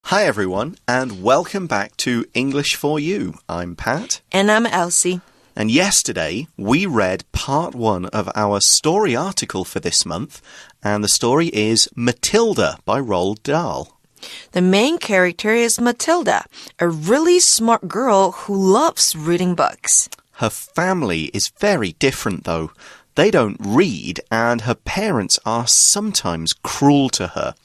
Hi everyone, and welcome back to English for You. I'm Pat. And I'm Elsie. And yesterday, we read part 1 of our story article for this month, and the story is Matilda by Roald Dahl. The main character is Matilda, a really smart girl who loves reading books. Her family is very different, though. They don't read, and her parents are sometimes cruel to her.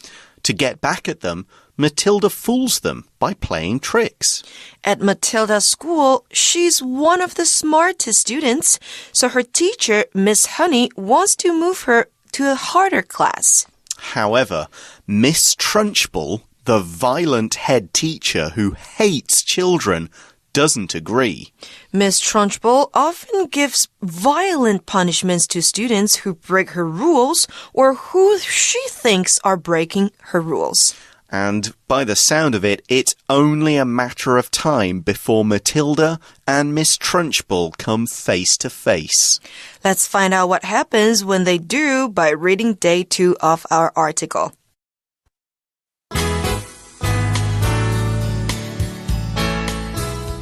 To get back at them, Matilda fools them by playing tricks. At Matilda's school, she's one of the smartest students, so her teacher, Miss Honey, wants to move her to a harder class. However, Miss Trunchbull, the violent head teacher who hates children, doesn't agree. Miss Trunchbull often gives violent punishments to students who break her rules or who she thinks are breaking her rules. And by the sound of it, it's only a matter of time before Matilda and Miss Trunchbull come face to face. Let's find out what happens when they do by reading day 2 of our article.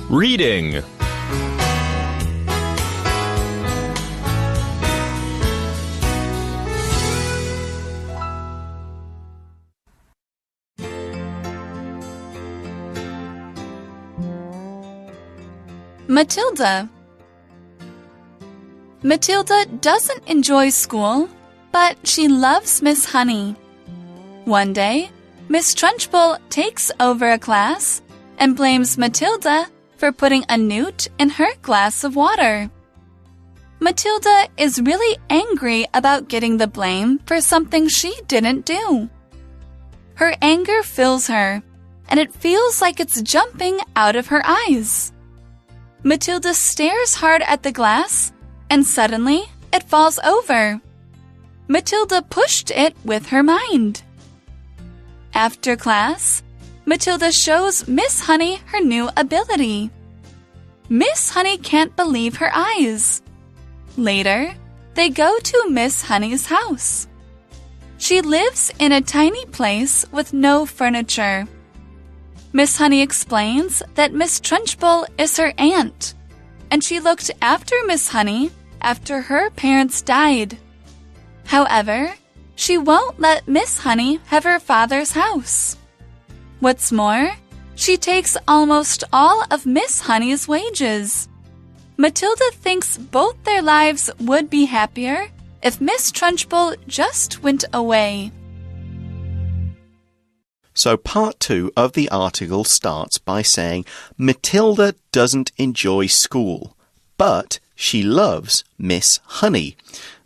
Reading. Matilda. Matilda doesn't enjoy school, but she loves Miss Honey. One day, Miss Trunchbull takes over a class and blames Matilda for putting a newt in her glass of water. Matilda is really angry about getting the blame for something she didn't do. Her anger fills her, and it feels like it's jumping out of her eyes. Matilda stares hard at the glass, and suddenly it falls over. Matilda pushed it with her mind. After class, Matilda shows Miss Honey her new ability. Miss Honey can't believe her eyes. Later, they go to Miss Honey's house. She lives in a tiny place with no furniture. Miss Honey explains that Miss Trunchbull is her aunt, and she looked after Miss Honey after her parents died. However, she won't let Miss Honey have her father's house. What's more, she takes almost all of Miss Honey's wages. Matilda thinks both their lives would be happier if Miss Trunchbull just went away. So part 2 of the article starts by saying Matilda doesn't enjoy school, but she loves Miss Honey.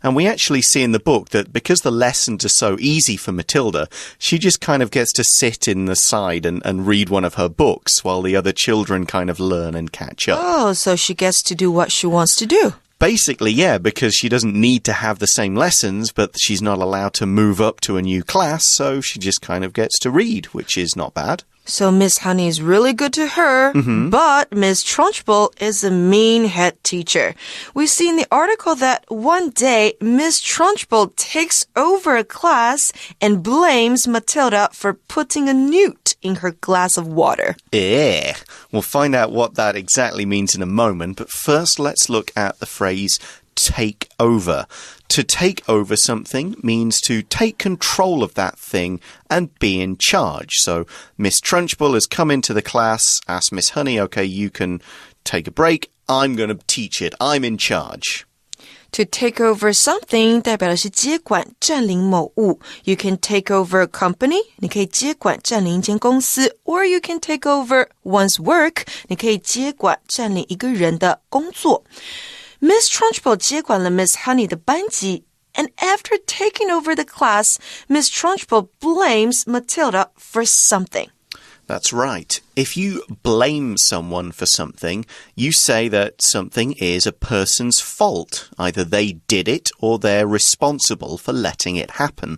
And we actually see in the book that because the lessons are so easy for Matilda, she just kind of gets to sit in the side and read one of her books while the other children kind of learn and catch up. Oh, so she gets to do what she wants to do. Basically, yeah, because she doesn't need to have the same lessons, but she's not allowed to move up to a new class, so she just kind of gets to read, which is not bad. So Miss Honey is really good to her, but Miss Trunchbull is a mean head teacher. We see in the article that one day Miss Trunchbull takes over a class and blames Matilda for putting a newt in her glass of water. Yeah, we'll find out what that exactly means in a moment, but first let's look at the phrase take over. To take over something means to take control of that thing and be in charge. So Miss Trunchbull has come into the class, asked Miss Honey, okay, you can take a break. I'm going to teach it. I'm in charge. To take over something 代表的是接管占领某物 You can take over a company 你可以接管占领一间公司 Or you can take over one's work 你可以接管占领一个人的工作 Miss Trunchbull 接管了 Miss Honey 的班级 And after taking over the class, Miss Trunchbull blames Matilda for something. That's right. If you blame someone for something, you say that something is a person's fault. Either they did it or they're responsible for letting it happen.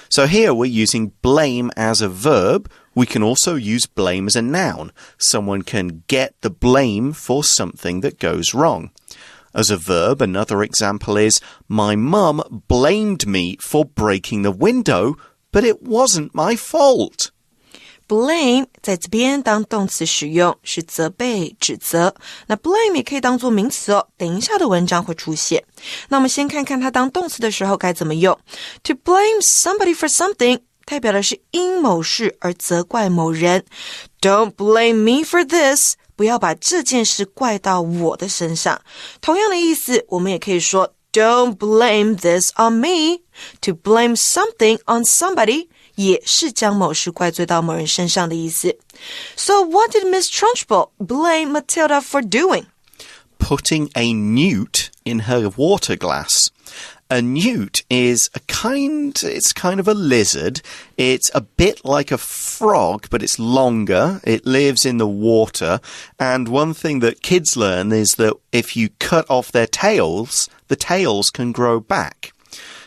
So here we're using blame as a verb. We can also use blame as a noun. Someone can get the blame for something that goes wrong. As a verb, another example is, my mum blamed me for breaking the window, but it wasn't my fault. blame 在这边当动词使用，是责备、指责。那 blame 也可以当作名词哦，等一下的文章会出现。那我们先看看它当动词的时候该怎么用。To blame somebody for something 代表的是因某事而责怪某人。Don't blame me for this 不要把这件事怪到我的身上。同样的意思，我们也可以说Don't blame this on me. To blame something on somebody 也是将某事怪罪到某人身上的意思。So what did Miss Trunchbull blame Matilda for doing? Putting a newt in her water glass. A newt is it's kind of a lizard. It's a bit like a frog, but it's longer. It lives in the water. And one thing that kids learn is that if you cut off their tails, the tails can grow back.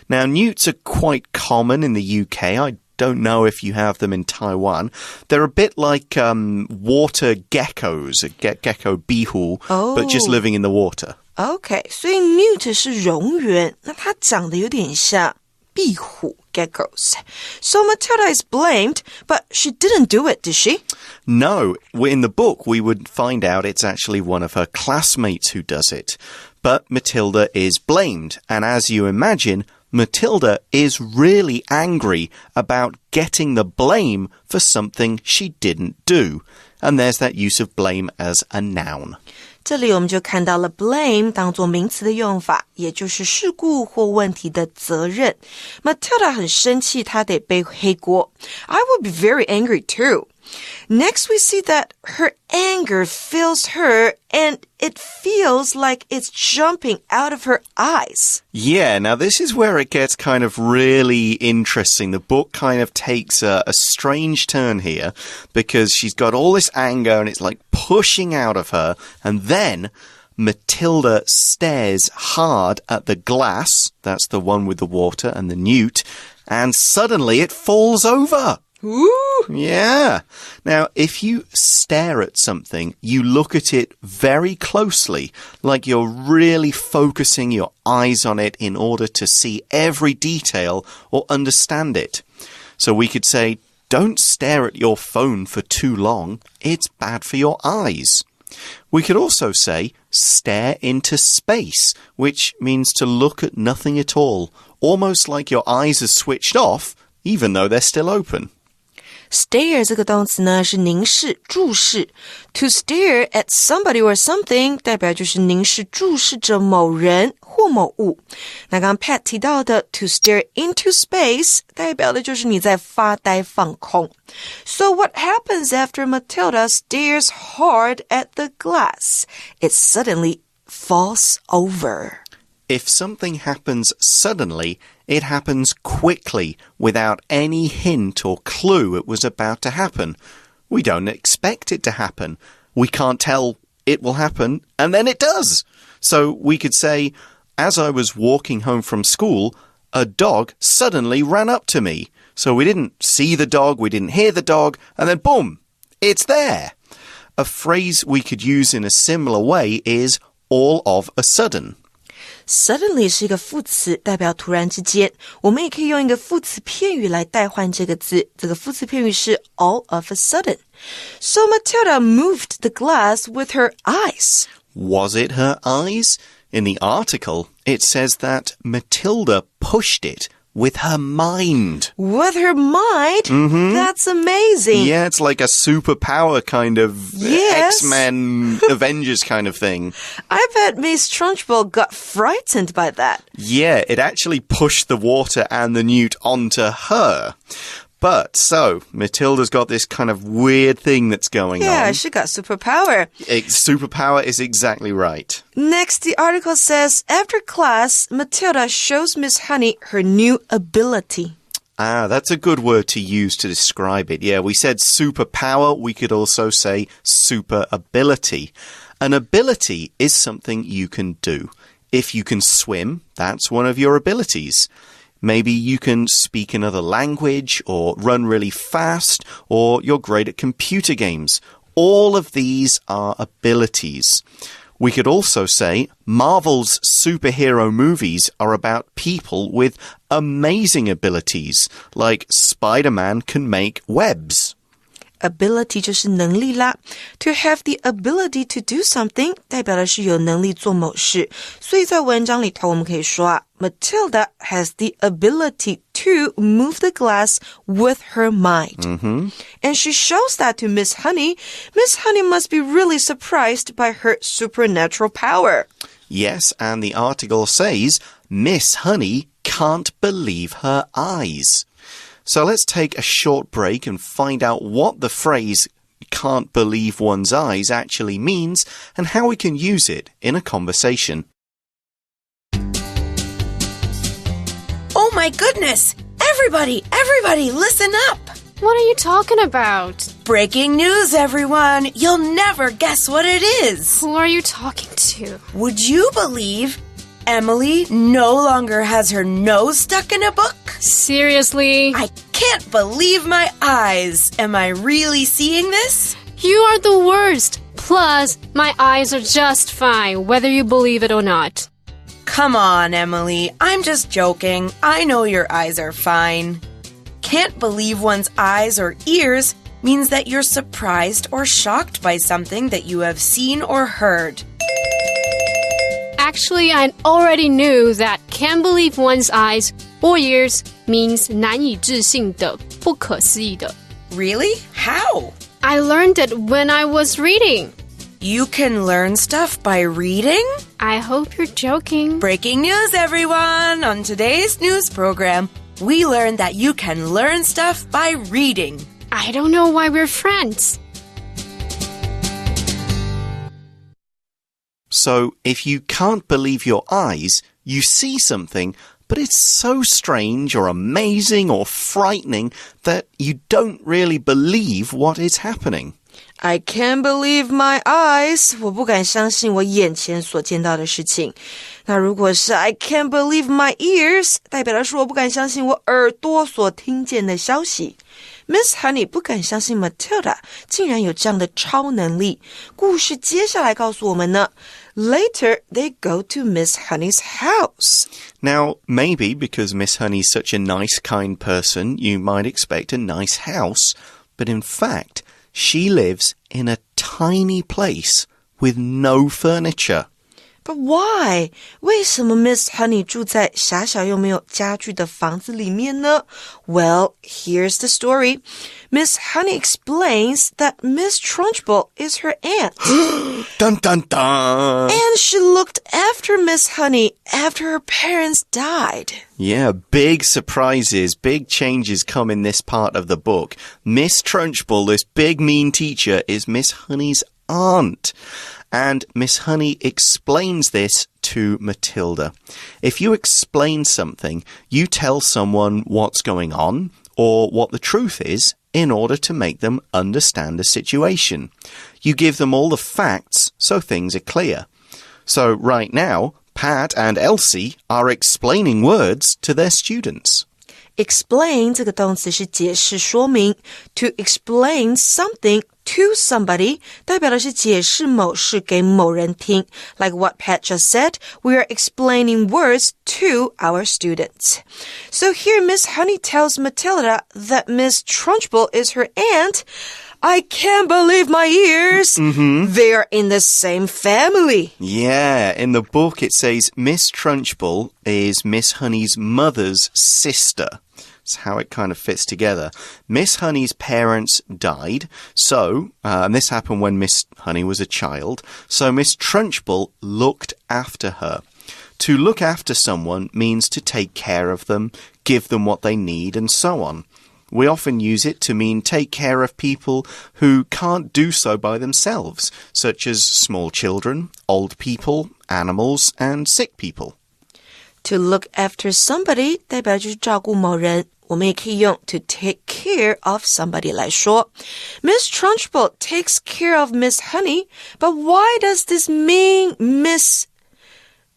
Now, newts are quite common in the UK. I don't know if you have them in Taiwan. They're a bit like water geckos, a gecko bihu, but just living in the water.OK, 所以 newt 是蝾螈，那它长得有点像壁虎 geckos. So Matilda is blamed, but she didn't do it, did she? No, in the book we would find out it's actually one of her classmates who does it. But Matilda is blamed, and as you imagine, Matilda is really angry about getting the blame for something she didn't do. And there's that use of blame as a noun.这里我们就看到了 blame 当作名词的用法，也就是事故或问题的责任。Matilda 很生气，她得背黑锅。I would be very angry too. Next, we see that her anger fills her and it feels like it's jumping out of her eyes. Yeah, now this is where it gets kind of really interesting. The book kind of takes a strange turn here because she's got all this anger and it's like pushing out of her. And then Matilda stares hard at the glass. That's the one with the water and the newt. And suddenly it falls over.Ooh. Yeah. Now, if you stare at something, you look at it very closely, like you're really focusing your eyes on it in order to see every detail or understand it. So we could say, don't stare at your phone for too long. It's bad for your eyes. We could also say, stare into space, which means to look at nothing at all, almost like your eyes are switched off, even though they're still open.Stare 这个动词呢是凝视、注视。To stare at somebody or something 代表就是凝视、注视着某人或某物。那刚刚 Pat 提到的 to stare into space 代表的就是你在发呆放空。So what happens after Matilda stares hard at the glass? It suddenly falls over.If something happens suddenly, it happens quickly, without any hint or clue it was about to happen. We don't expect it to happen. We can't tell it will happen, and then it does. So we could say, as I was walking home from school, a dog suddenly ran up to me. So we didn't see the dog, we didn't hear the dog, and then boom, it's there. A phrase we could use in a similar way is all of a sudden.Suddenly 是一个副词，代表突然之间。我们也可以用一个副词片语来代换这个字。这个副词片语是 all of a sudden. So Matilda moved the glass with her eyes. Was it her eyes? In the article, it says that Matilda pushed it with her mind. With her mind? Mm-hmm. That's amazing. Yeah, it's like a superpower kind of X-Men Avengers kind of thing. I bet Miss Trunchbull got frightened by that. Yeah, it actually pushed the water and the newt onto her. But, so, Matilda's got this kind of weird thing that's going on. Yeah, she got superpower. Superpower is exactly right. Next, the article says, after class, Matilda shows Miss Honey her new ability. That's a good word to use to describe it. Yeah, we said superpower. We could also say super ability. An ability is something you can do. If you can swim, that's one of your abilities.Maybe you can speak another language or run really fast or you're great at computer games. All of these are abilities. We could also say Marvel's superhero movies are about people with amazing abilities, like Spider-Man can make webs. Ability 就是能力啦。To have the ability to do something 代表的是有能力做某事。所以在文章里头我们可以说啊 Matilda has the ability to move the glass with her mind. And she shows that to Miss Honey. Miss Honey must be really surprised by her supernatural power. Yes, and the article says Miss Honey can't believe her eyes. So let's take a short break and find out what the phrase can't believe one's eyes actually means and how we can use it in a conversation. Oh my goodness! Everybody, listen up! What are you talking about? Breaking news, everyone! You'll never guess what it is! Who are you talking to? Would you believe Emily no longer has her nose stuck in a book? Seriously? I can't believe my eyes. Am I really seeing this? You are the worst. Plus, my eyes are just fine, whether you believe it or not. Come on, Emily. I'm just joking. I know your eyes are fine. Can't believe one's eyes or ears means that you're surprised or shocked by something that you have seen or heard. Actually, I already knew that can't believe one's eyes or ears means 难以置信的,不可思议的. Really? How? I learned it when I was reading. You can learn stuff by reading? I hope you're joking. Breaking news, everyone! On today's news program, we learned that you can learn stuff by reading. I don't know why we're friends. So, if you can't believe your eyes, you see something, but it's so strange or amazing or frightening that you don't really believe what is happening. I can't believe my eyes. 我不敢相信我眼前所见到的事情。那如果是 I can't believe my ears, 代表的是我不敢相信我耳朵所听见的消息。Miss Honey 不敢相信 Matilda 竟然有这样的超能力。故事接下来告诉我们呢 Later, they go to Miss Honey's house. Now, maybe because Miss Honey's such a nice, kind person, you might expect a nice house. But in fact, she lives in a tiny place with no furniture. But why? 为什么 Miss Honey 住在狭小又没有家具的房子里面呢？ Well, here's the story. Miss Honey explains that Miss Trunchbull is her aunt. Dun, dun, dun! And she looked after Miss Honey after her parents died. Yeah, big surprises, big changes come in this part of the book. Miss Trunchbull, this big mean teacher, is Miss Honey's aunt. And Miss Honey explains this to Matilda. If you explain something, you tell someone what's going on or what the truth is in order to make them understand a situation. You give them all the facts so things are clear. So right now, Pat and Elsie are explaining words to their students. Explain 这个动词是解释说明 To explain something to somebody 代表的是解释某事给某人听 Like what Pat just said, we are explaining words to our students. So here Miss Honey tells Matilda that Miss Trunchbull is her aunt. I can't believe my ears. They are in the same family. Yeah, in the book it says Miss Trunchbull is Miss Honey's mother's sister. That's how it kind of fits together. Miss Honey's parents died, so, and this happened when Miss Honey was a child, so Miss Trunchbull looked after her. To look after someone means to take care of them, give them what they need, and so on. We often use it to mean take care of people who can't do so by themselves, such as small children, old people, animals, and sick people. To look after somebody 代表就是照顾某人我们也可以用 to take care of somebody 来说 Miss Trunchbull takes care of Miss Honey, but why does this mean Miss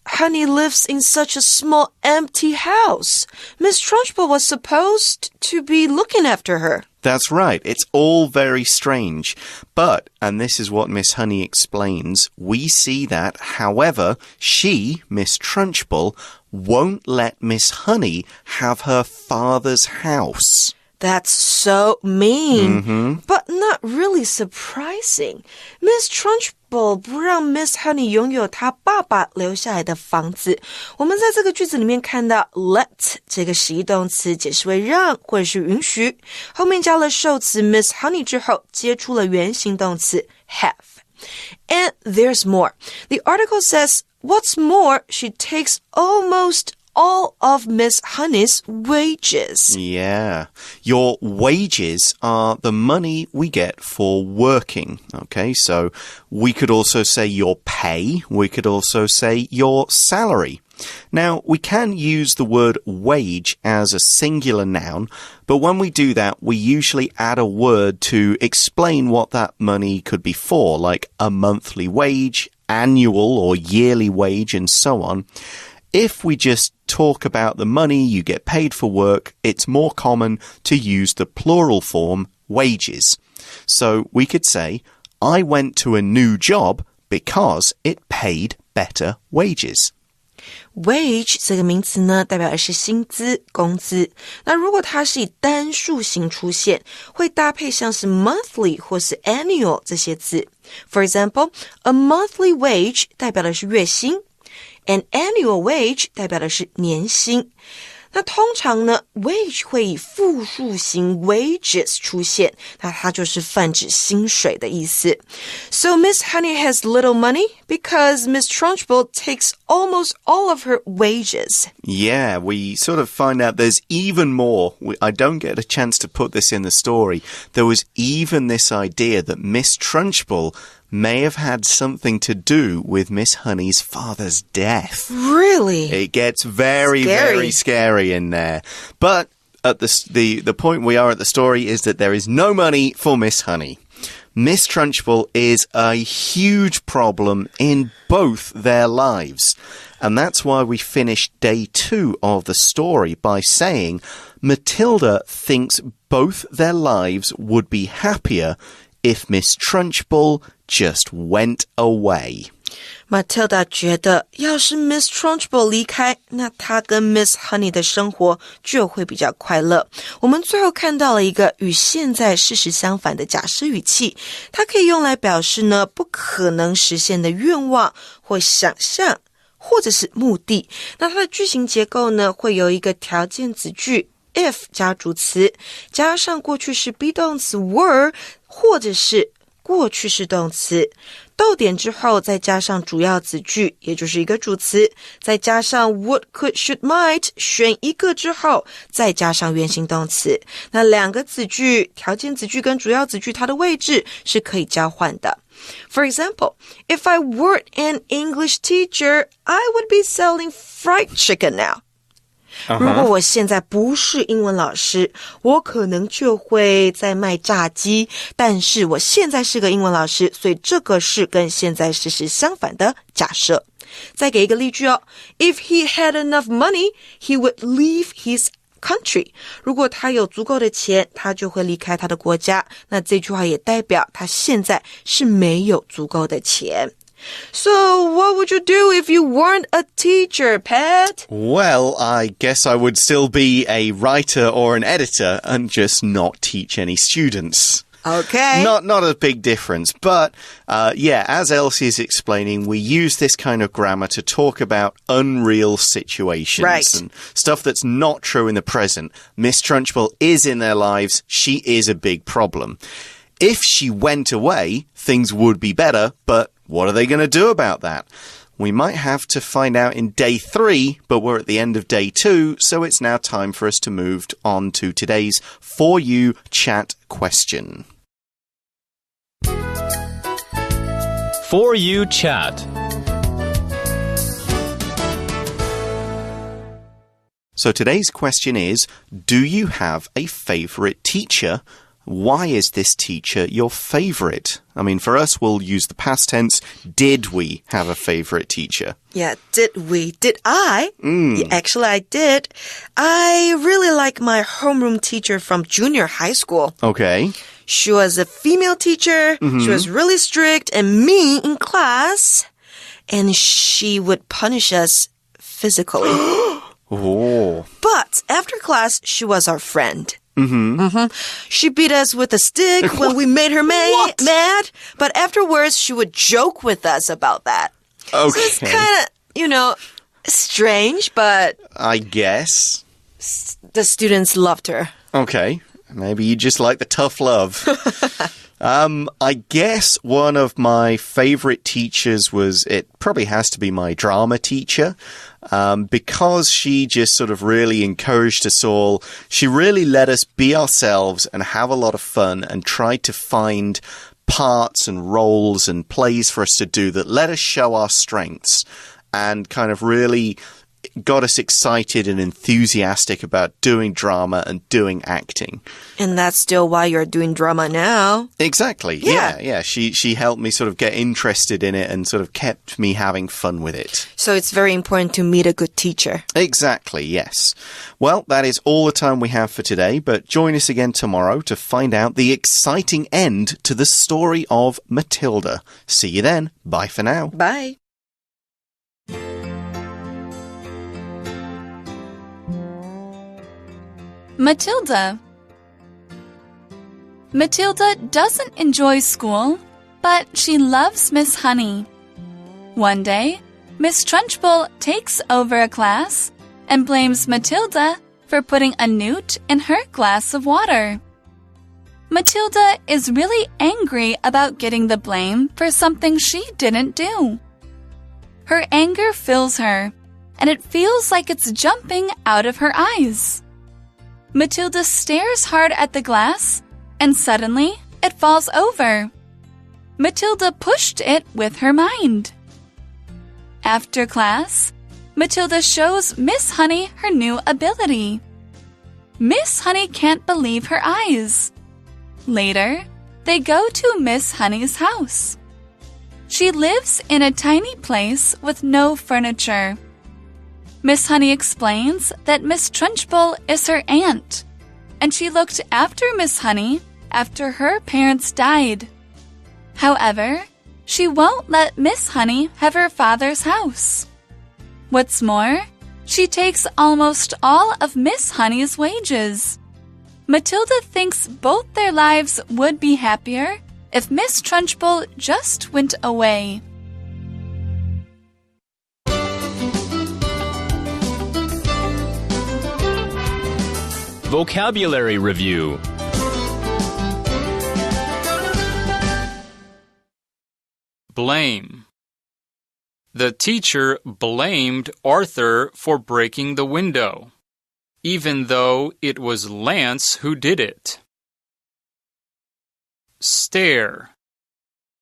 Honey lives in such a small empty house? Miss Trunchbull was supposed to be looking after her. That's right. It's all very strange. But, and this is what Miss Honey explains, we see that, however, she, Miss Trunchbull, won't let Miss Honey have her father's house. That's so mean, but not really surprising. Miss Trunchbull 不让 Miss Honey 拥有她爸爸留下来的房子。我们在这个句子里面看到 let 这个实义动词解释为让或者是允许，后面加了受词 Miss Honey 之后，接出了原形动词 have.And there's more. The article says, what's more, she takes almost all of Miss Honey's wages. Yeah. Your wages are the money we get for working. Okay, so we could also say your pay. We could also say your salary. Now, we can use the word wage as a singular noun, but when we do that, we usually add a word to explain what that money could be for, like a monthly wage, annual or yearly wage, and so on. If we just talk about the money you get paid for work, it's more common to use the plural form wages. So we could say, I went to a new job because it paid better wages.Wage 这个名词呢，代表的是薪资、工资。那如果它是以单数形出现，会搭配像是 monthly 或是 annual 这些字。For example, a monthly wage 代表的是月薪 ，an annual wage 代表的是年薪。那通常呢 wage 会以复数形 wages 出现，那它就是泛指薪水的意思。So Miss Honey has little money because Miss Trunchbull takes almost all of her wages. Yeah, we sort of find out there's even more. I don't get a chance to put this in the story. There was even this idea that Miss Trunchbull may have had something to do with Miss Honey's father's death. Really? It gets very scary in there. But at the point we are at the story is that there is no money for Miss Honey. Miss Trunchbull is a huge problem in both their lives. And that's why we finished day 2 of the story by saying Matilda thinks both their lives would be happier if Miss Trunchbull just went away. Matilda 觉得要是 Miss Trunchbull 离开，那她跟 Miss Honey 的生活就会比较快乐。我们最后看到了一个与现在事实相反的假设语气，它可以用来表示呢不可能实现的愿望或想象或者是目的。那它的句型结构呢会有一个条件子句 if 加主词，加上过去式 be 动词 were 或者是过去式动词，逗点之后再加上主要子句，也就是一个主词，再加上 would, could, should, might， 选一个之后再加上原形动词。那两个子句，条件子句跟主要子句，它的位置是可以交换的。For example, if I weren't an English teacher, I would be selling fried chicken now.如果我现在不是英文老师，我可能就会在卖炸鸡，但是我现在是个英文老师，所以这个是跟现在事实相反的假设。再给一个例句哦 If he had enough money, he would leave his country. 如果他有足够的钱，他就会离开他的国家。那这句话也代表他现在是没有足够的钱。So, what would you do if you weren't a teacher, Pat? Well, I guess I would still be a writer or an editor and just not teach any students. Okay. Not a big difference. But, yeah, as Elsie is explaining, we use this kind of grammar to talk about unreal situations. Right. And stuff that's not true in the present. Miss Trunchbull is in their lives. She is a big problem. If she went away, things would be better, but what are they going to do about that? We might have to find out in day 3, but we're at the end of day 2, so it's now time for us to move on to today's For You chat question. For You chat. So today's question is, do you have a favorite teacher? Why is this teacher your favorite? I mean, for us, we'll use the past tense. Did we have a favorite teacher? Yeah, did we? Did I? Yeah, actually, I did. I really like my homeroom teacher from junior high school. Okay. She was a female teacher. She was really strict and mean in class. And she would punish us physically. Oh. But after class, she was our friend. She beat us with a stick when we made her mad, but afterwards she would joke with us about that. Okay. So it's kind of, strange, but I guess. the students loved her. Okay. Maybe you just like the tough love. I guess one of my favorite teachers it probably has to be my drama teacher, because she just sort of really encouraged us all. She really let us be ourselves and have a lot of fun and tried to find parts and roles and plays for us to do that let us show our strengths and kind of really got us excited and enthusiastic about doing drama and doing acting. And that's still why you're doing drama now. Exactly. Yeah. She helped me sort of get interested in it and sort of kept me having fun with it. So it's very important to meet a good teacher. Exactly, yes. Well, that is all the time we have for today, but join us again tomorrow to find out the exciting end to the story of Matilda. See you then. Bye for now. Bye. Matilda. Matilda doesn't enjoy school, but she loves Miss Honey. One day, Miss Trunchbull takes over a class and blames Matilda for putting a newt in her glass of water. Matilda is really angry about getting the blame for something she didn't do. Her anger fills her, and it feels like it's jumping out of her eyes. Matilda stares hard at the glass, and suddenly it falls over. Matilda pushed it with her mind. After class, Matilda shows Miss Honey her new ability. Miss Honey can't believe her eyes. Later, they go to Miss Honey's house. She lives in a tiny place with no furniture. Miss Honey explains that Miss Trunchbull is her aunt, and she looked after Miss Honey after her parents died. However, she won't let Miss Honey have her father's house. What's more, she takes almost all of Miss Honey's wages. Matilda thinks both their lives would be happier if Miss Trunchbull just went away. Vocabulary Review. Blame. The teacher blamed Arthur for breaking the window, even though it was Lance who did it. Stare.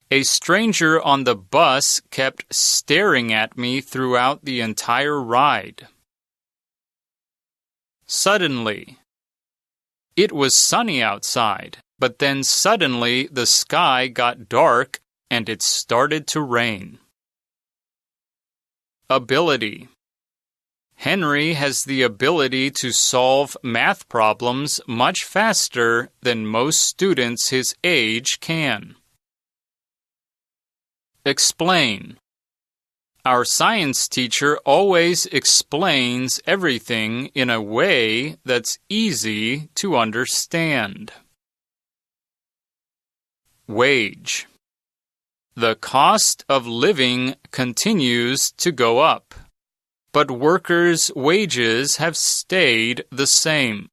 A stranger on the bus kept staring at me throughout the entire ride. Suddenly. It was sunny outside, but then suddenly the sky got dark and it started to rain. Ability. Henry has the ability to solve math problems much faster than most students his age can. Explain. Our science teacher always explains everything in a way that's easy to understand. Wage. The cost of living continues to go up, but workers' wages have stayed the same.